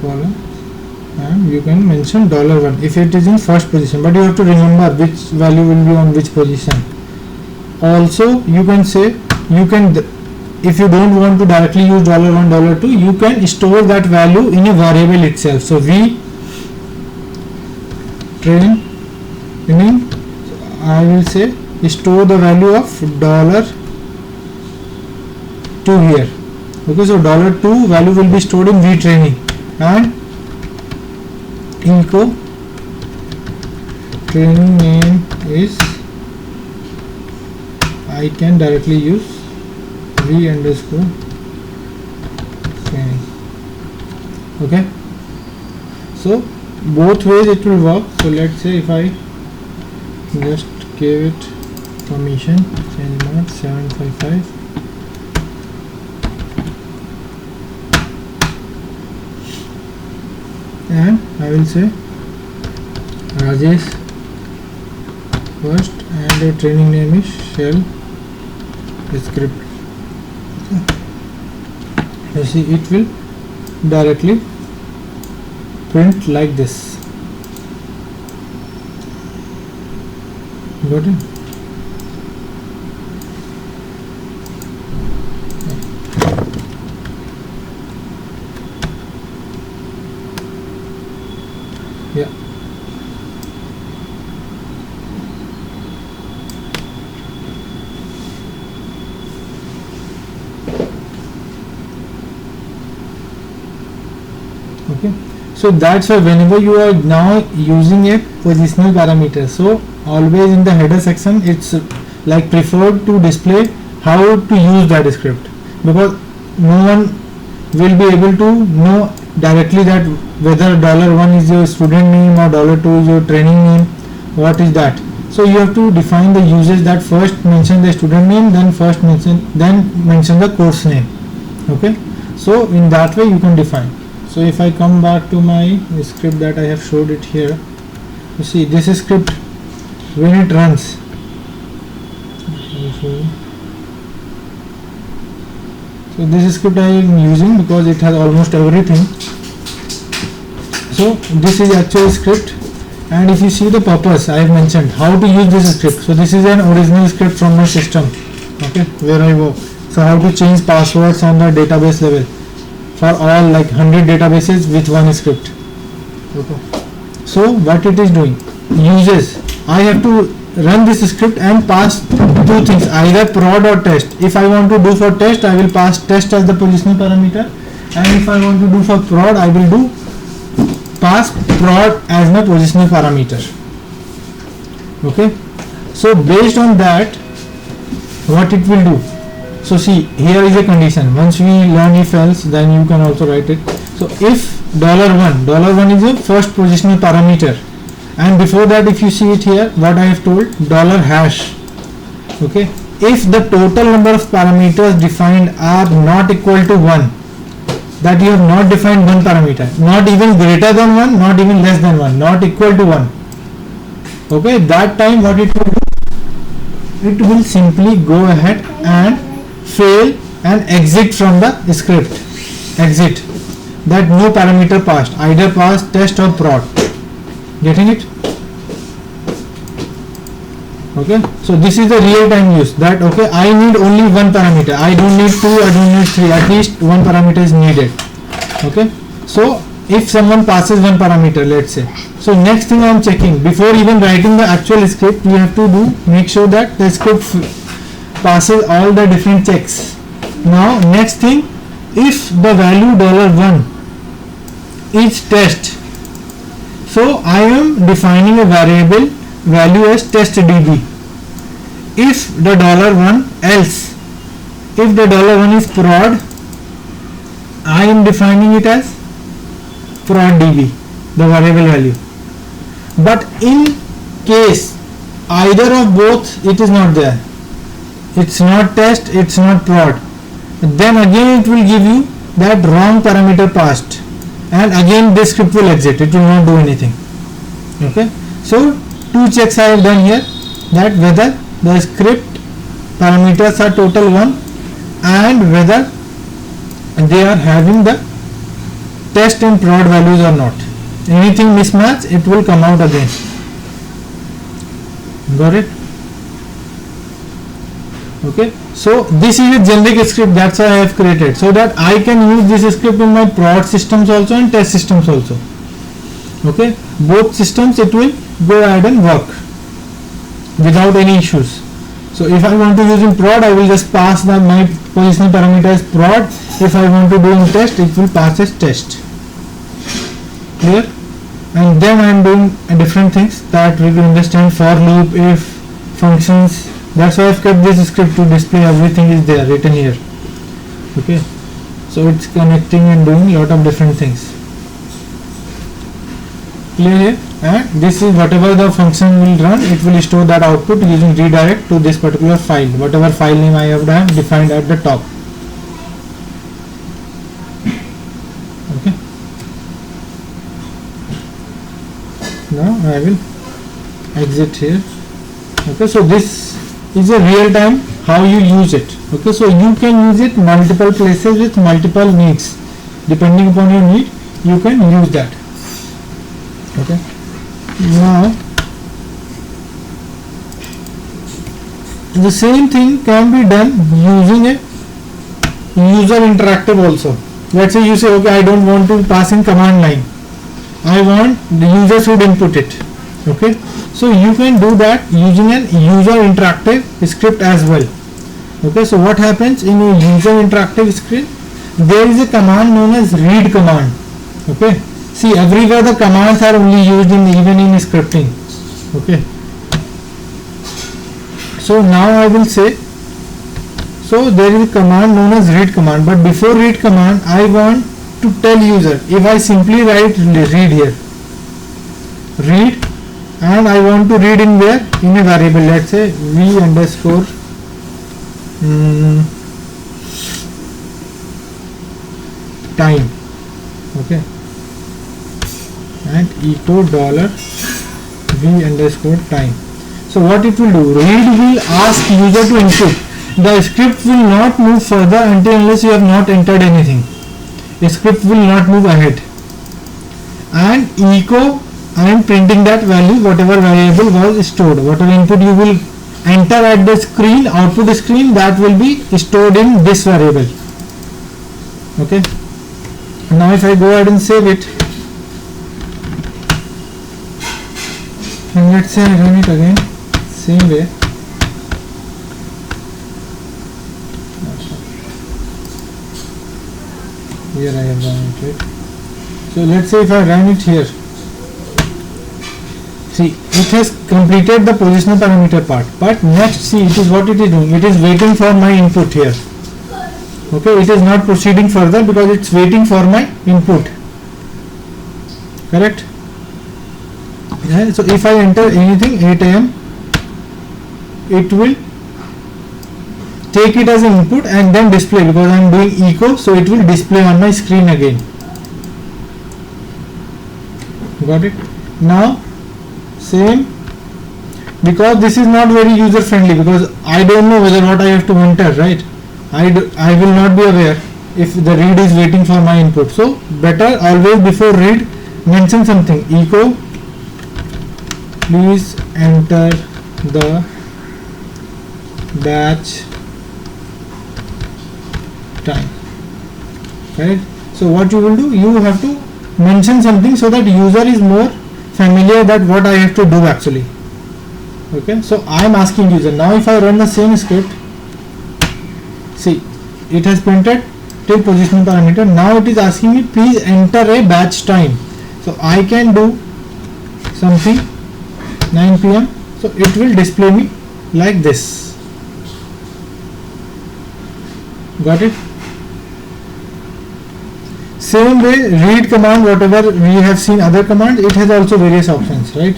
column, and you can mention $1 if it is in first position, but you have to remember which value will be on which position. Also you can say, you can, if you don't want to directly use $1, $2, you can store that value in a variable itself. So we train meaning I will say store the value of $2 here. Okay, so $2 value will be stored in vtraining, and echo training name is, I can directly use v underscore training. Okay, so both ways it will work. So let's say if I just give it permission, change mode 755, and I will say Rajesh first, and the training name is shell script. You see, it will directly print like this. Got it? Yeah. Okay, so that's why whenever you are now using a positional parameter, so always in the header section it's like preferred to display how to use that script, because no one will be able to know directly that whether $1 is your student name or $2 is your training name, what is that. So you have to define the usage that first mention the student name, then mention the course name. Okay, so in that way you can define. So if I come back to my script that I have showed it here, you see this script when it runs, so this script I am using because it has almost everything. So this is actual script, and if you see the purpose I have mentioned how to use this script. So this is an original script from my system, okay, where I work. So how to change passwords on the database level for all like 100 databases with one script. Okay. So what it is doing, uses, I have to run this script and pass two things, either prod or test. If I want to do for test, I will pass test as the positional parameter, and if I want to do for prod, I will do pass prod as my positional parameter. Okay, so based on that, what it will do, so see, here is a condition. Once we learn if else, then you can also write it. So if $1 is a first positional parameter, and before that, if you see it here, what I have told, $hash. Okay, if the total number of parameters defined are not equal to 1, that you have not defined one parameter, not even greater than 1, not even less than 1, not equal to 1. Okay, that time what it will do, it will simply go ahead and fail and exit from the script. Exit, that no parameter passed, either pass test or prod. Getting it? Okay, so this is the real time use, that okay, I need only one parameter, I don't need two, I don't need three, at least one parameter is needed. Okay, so if someone passes one parameter, let's say, so next thing I am checking, before even writing the actual script, we have to make sure that the script passes all the different checks. Now next thing, if the value $1 is test, so I am defining a variable value as testdb. If the $1 else, if the $1 is prod, I am defining it as proddb, the variable value. But in case either of both it is not there, it's not test, it's not prod, then again it will give you that wrong parameter passed, and again this script will exit, it will not do anything. Okay, so two checks I have done here, that whether the script parameters are total 1 and whether they are having the test and prod values or not. Anything mismatch, it will come out again. Got it? Okay, so this is a generic script, that's why I have created, so that I can use this script in my prod systems also and test systems also. Okay, both systems it will go ahead and work without any issues. So if I want to use in prod, I will just pass my positional parameter as prod. If I want to do in test, it will pass as test. Clear? And then I am doing different things that we will understand, for loop, if, functions. That's why I have kept this script to display everything is there written here. Okay, so it's connecting and doing lot of different things. Clear here? And this is whatever the function will run, it will store that output using redirect to this particular file, whatever file name I have defined at the top. Okay, now I will exit here. Okay, so this is a real time how you use it. Okay, so you can use it multiple places with multiple needs. Depending upon your need, you can use that. Okay, now the same thing can be done using a user interactive also. Let's say you say, okay, I don't want to pass in command line, I want the user should input it. Okay, so you can do that using an user interactive script as well. Okay, so what happens in a user interactive script, there is a command known as read command. Okay, see, everywhere the commands are only used in even in scripting. Okay, so now I will say, so there is a command known as read command, but before read command I want to tell user, if I simply write read here, read, and I want to read in where, in a variable, let's say v underscore time. Okay, and echo $v underscore time. So what it will do, read will ask user to input. The script will not move further unless you have not entered anything. The script will not move ahead. And echo, I am printing that value, whatever variable was stored, whatever input you will enter at the screen, output screen, that will be stored in this variable. Okay, now if I go ahead and save it, and let's say I run it again same way. Here I have run it, right? So let's say if I run it here, see it has completed the positional parameter part, but next see it is what it is doing, it is waiting for my input here. Okay, it is not proceeding further because it's waiting for my input, correct? Yeah, so if I enter anything 8 am, it will take it as an input and then display, because I am doing echo, so it will display on my screen again. Got it? Now same, because this is not very user friendly, because I don't know whether what I have to enter, right? I will not be aware if the read is waiting for my input. So better always before read mention something, echo please enter the batch time, right? So what you will do, you have to mention something so that user is more familiar that what I have to do actually. Okay, so I am asking user. Now if I run the same script, see it has printed till positional parameter. Now it is asking me please enter a batch time, so I can do something 9 pm, so it will display me like this. Got it? Same way read command, whatever we have seen other commands, it has also various options, right?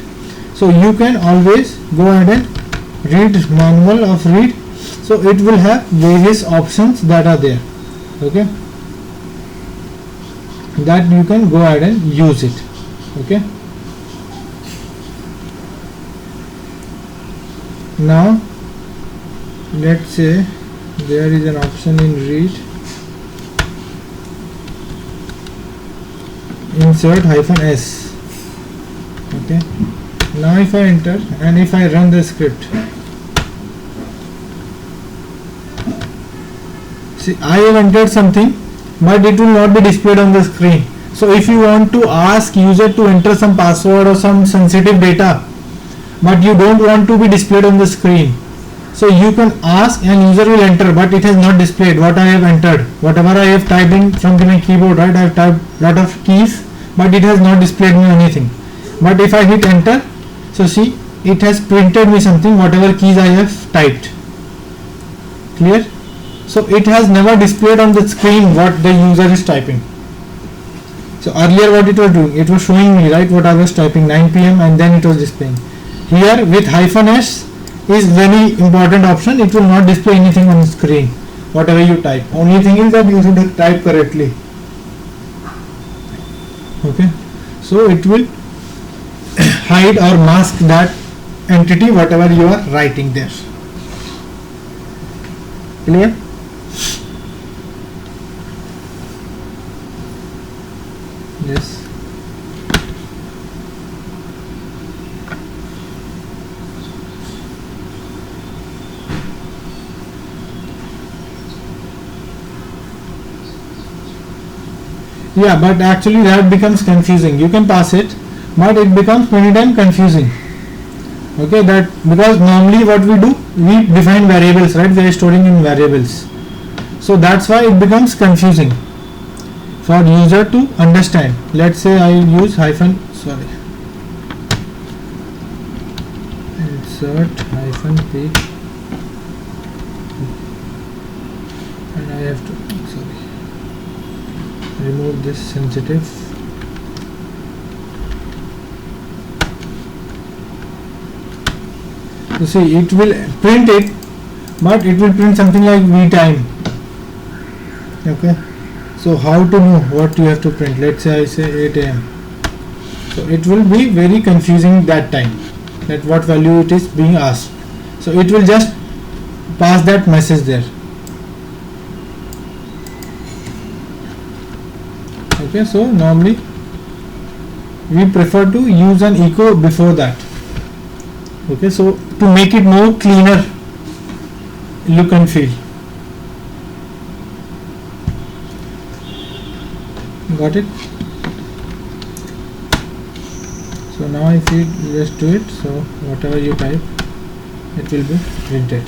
So you can always go ahead and read manual of read, so it will have various options that are there, okay, that you can go ahead and use it. Okay, now let's say there is an option in read, insert -s. Okay, now if I enter and if I run the script, see I have entered something, but it will not be displayed on the screen. So if you want to ask user to enter some password or some sensitive data, but you don't want to be displayed on the screen, so you can ask and user will enter, but it has not displayed what I have entered, whatever I have typed in from my keyboard, right? I have typed lot of keys, but it has not displayed me anything. But if I hit enter, so see it has printed me something, whatever keys I have typed. Clear? So it has never displayed on the screen what the user is typing. So earlier what it was doing, it was showing me, right, what I was typing 9 pm and then it was displaying. Here with -s is very important option, it will not display anything on the screen whatever you type. Only thing is that you should type correctly. Okay, so it will hide or mask that entity whatever you are writing there. Clear? Yes. Yeah, but actually that becomes confusing. You can pass it, but it becomes many times confusing. Okay, that because normally what we do, we define variables, right? We are storing in variables, so that's why it becomes confusing for user to understand. Let's say I use insert -p, and I have to remove this sensitive. So see, it will print it, but it will print something like v time. Okay, so how to know what you have to print? Let's say I say 8 am, so it will be very confusing that time, that what value it is being asked. So it will just pass that message there. Okay, so normally we prefer to use an echo before that. Okay, so to make it more cleaner look and feel. Got it? So So now if you just do it, so whatever you type, it will be printed.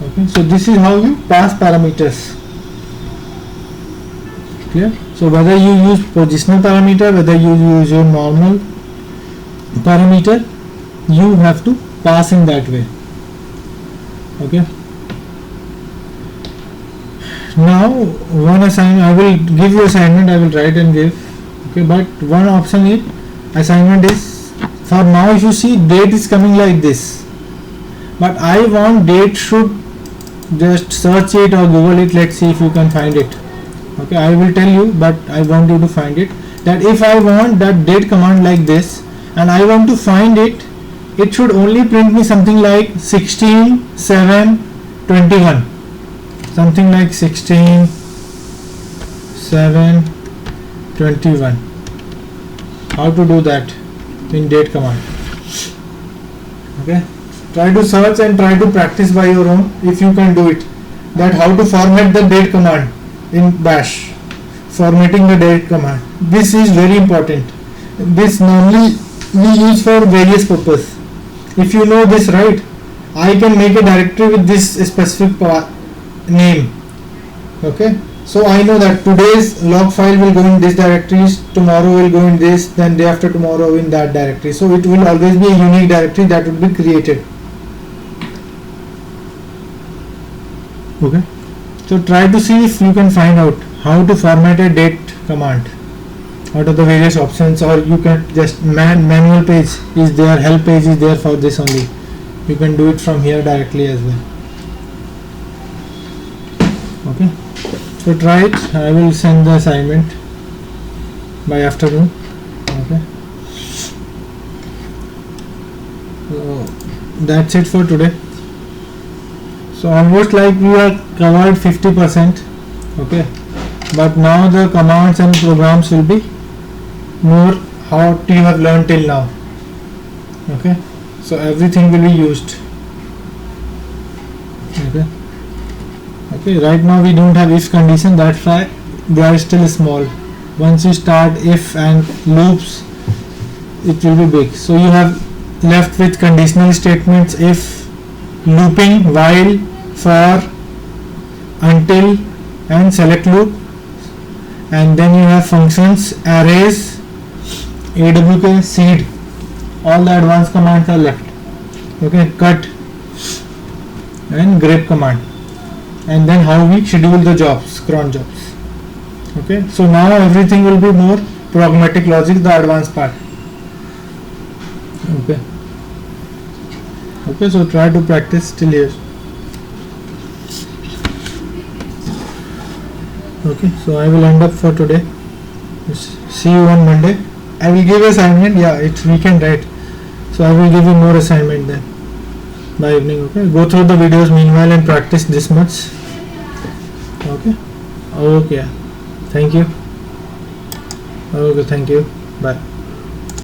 Okay, so this is how you pass parameters. Clear? So whether you use positional parameter, whether you use your normal parameter, you have to pass in that way. Okay. Now one assignment, I will give you assignment, I will write and give. Okay, but one option is assignment is, for now if you see date is coming like this, but I want date should, just search it or Google it, let's see if you can find it. Okay, I will tell you, but I want you to find it, that if I want that date command like this and I want to find it, it should only print me something like 16/7/21, something like 16/7/21. How to do that in date command? Okay, try to search and try to practice by your own if you can do it, that how to format the date command in bash. Formatting the date command, this is very important. This normally we use for various purpose. If you know this, right, I can make a directory with this specific name. Okay, so I know that today's log file will go in this directory, tomorrow will go in this, then day after tomorrow in that directory. So it will always be a unique directory that will be created. Okay, so try to see if you can find out how to format a date command out of the various options, or you can just manual page is there, help page is there for this only. You can do it from here directly as well. Okay, so try it. I will send the assignment by afternoon. Okay, so that's it for today. So almost like we are covered 50%. Okay, but now the commands and programs will be more how you have learned till now. Okay, so everything will be used. Okay, right now we don't have if condition, that's why they are still small. Once you start if and loops, it will be big. So you have left with conditional statements, if, looping, while, for, until, and select loop, and then you have functions, arrays, awk, seed, all the advanced commands are left. Okay, cut and grep command, and then how we schedule the jobs, cron jobs. Okay, so now everything will be more pragmatic logic, the advanced part. Okay, so try to practice till here. Okay, so I will end up for today. See you on Monday. I will give assignment. Yeah, it's weekend, right? So I will give you more assignment then by evening. Okay, go through the videos meanwhile and practice this much. Okay, thank you. Okay, thank you. Bye.